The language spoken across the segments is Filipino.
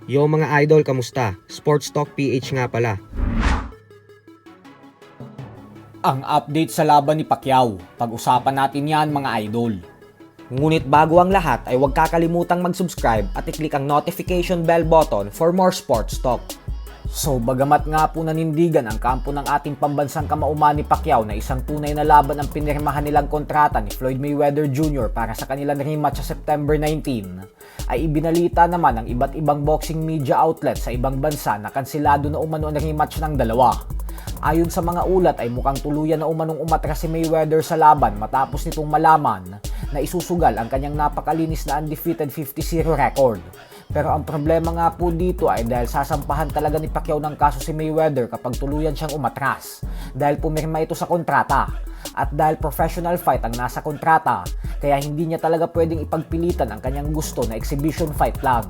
Yo mga idol, kamusta? Sports Talk PH nga pala. Ang update sa laban ni Pacquiao. Pag-usapan natin yan mga idol. Ngunit bago ang lahat ay huwag kakalimutang mag-subscribe at i-click ang notification bell button for more sports talk. So bagamat nga po nanindigan ang kampo ng ating pambansang kamauman ni Pacquiao na isang tunay na laban ang pinirmahan nilang kontrata ni Floyd Mayweather Jr. para sa kanilang rematch sa September 19, ay ibinalita naman ng iba't ibang boxing media outlet sa ibang bansa na kansilado na umano ang rematch ng dalawa. Ayon sa mga ulat ay mukhang tuluyan na umanong umatras si Mayweather sa laban matapos nitong malaman na isusugal ang kanyang napakalinis na undefeated 50-0 record. Pero ang problema nga po dito ay dahil sasampahan talaga ni Pacquiao ng kaso si Mayweather kapag tuluyan siyang umatras dahil pumirma ito sa kontrata. At dahil professional fight ang nasa kontrata, kaya hindi niya talaga pwedeng ipagpilitan ang kanyang gusto na exhibition fight lang.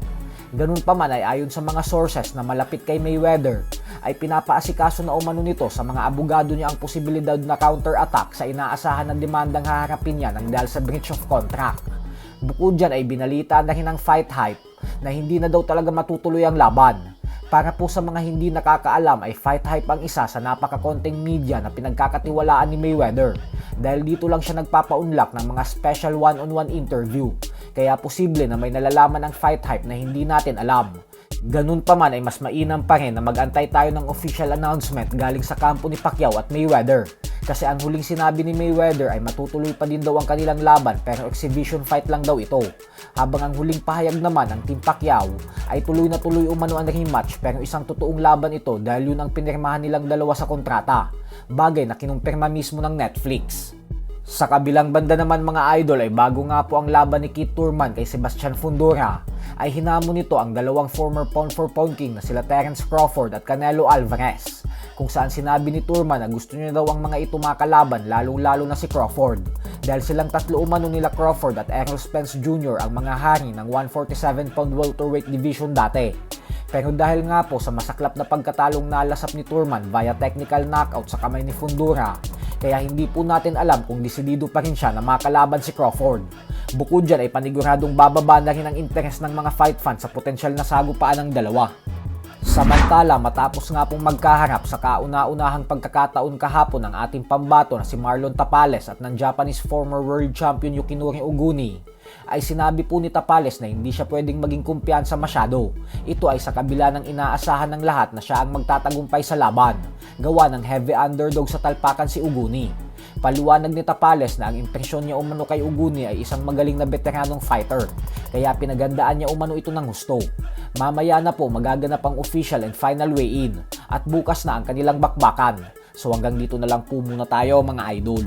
Ganun pa man ay ayon sa mga sources na malapit kay Mayweather, ay pinapaasikaso na umano nito sa mga abogado niya ang posibilidad na counter-attack sa inaasahan na demandang haharapin niya ng dahil sa breach of contract. Bukod dyan ay binalita na rin ng Fight Hype na hindi na daw talaga matutuloy ang laban. Para po sa mga hindi nakakaalam ay Fight Hype ang isa sa napakakonting media na pinagkakatiwalaan ni Mayweather dahil dito lang siya nagpapaunlak ng mga special one-on-one interview. Kaya posible na may nalalaman ang Fight Hype na hindi natin alam. Ganun pa man ay mas mainam pa rin na mag-antay tayo ng official announcement galing sa kampo ni Pacquiao at Mayweather. Kasi ang huling sinabi ni Mayweather ay matutuloy pa din daw ang kanilang laban pero exhibition fight lang daw ito. Habang ang huling pahayag naman ng Team Pacquiao ay tuloy na tuloy umano ang rematch pero isang totoong laban ito dahil yun ang pinirmahan nilang dalawa sa kontrata. Bagay na kinumpirma mismo ng Netflix. Sa kabilang banda naman mga idol ay bago nga po ang laban ni Keith Thurman kay Sebastian Fundora ay hinamon nito ang dalawang former pound for pound king na sila Terence Crawford at Canelo Alvarez, kung saan sinabi ni Thurman na gusto niya daw ang mga ito makalaban lalong-lalo na si Crawford dahil silang tatlo umano nila Crawford at Errol Spence Jr. ang mga hari ng 147 pound welterweight division dati. Pero dahil nga po sa masaklap na pagkatalong nalasap ni Thurman via technical knockout sa kamay ni Fundora, kaya hindi po natin alam kung desidido pa rin siya na makalaban si Crawford. Bukod dyan ay paniguradong bababa na rin ang interes ng mga fight fans sa potensyal na sagupaan ng dalawa. Samantala, matapos nga pong magkaharap sa kauna-unahang pagkakataon kahapon ng ating pambato na si Marlon Tapales at ng Japanese former world champion Yukinori Oguni, ay sinabi po ni Tapales na hindi siya pwedeng maging kumpiyansa masyado. Ito ay sa kabila ng inaasahan ng lahat na siya ang magtatagumpay sa laban, gawa ng heavy underdog sa talpakan si Oguni. Paliwanag ni Tapales na ang impresyon niya umano kay Oguni ay isang magaling na veteranong fighter, kaya pinagandaan niya umano ito ng husto. Mamaya na po magaganap ang official and final weigh-in at bukas na ang kanilang bakbakan. So hanggang dito na lang po muna tayo mga idol.